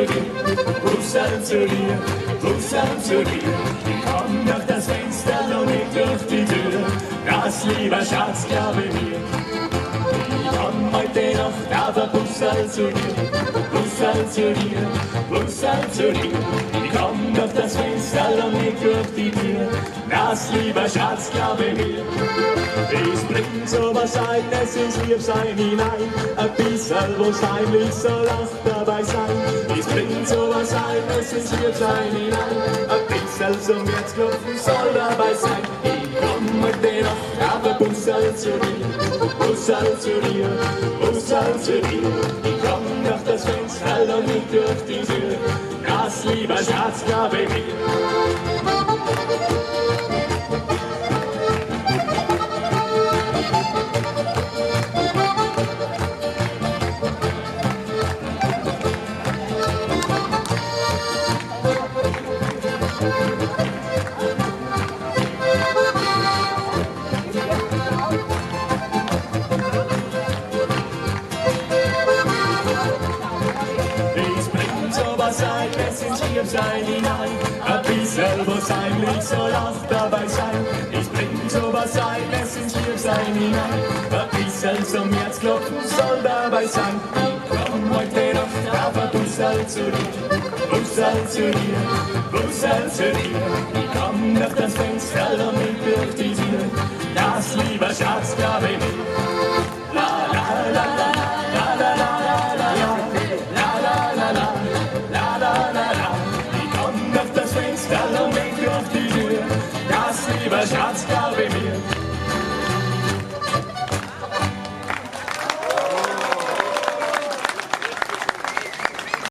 Bussard zu dir, Bussard zu dir. Ich komm durch das Fenster und nicht durch die Tür, das lieber Schatz, glaube mir. Ich komm heute Nacht auf ein Bussard zu dir, Bussard zu dir, Bussard zu dir. Ich komm durch das Fenster und nicht durch die Tür, das lieber Schatz, glaube mir. Es bringt so was Eines ins Liebsein hinein, ein bisschen was heimlich soll auch dabei sein. Es bringt so was Eines ins Liebsein hinein, ein bisschen zum Herzklopfen soll dabei sein. Ich komm heute Nacht auf ein Bussard zu dir, Bussard zu dir, Bussard zu dir. Ich komm durch das Fenster und nicht durch die Tür, das lieber Schatz, glaube mir. Es ins Liebsein hinein, ein bisschen was heimlich soll auch dabei sein. Es bringt sowas Eines ins Liebsein hinein, ein bisschen zum Herzklopfen soll dabei sein. Ich komm heute Nacht auf ein Bussard zu dir, Bussard zu dir, Bussard zu dir. Ich komm durch das Fenster und nicht durch die Tür, das lieber Schatz, glaube ich mir. La la la la. Schatz, glaube mir.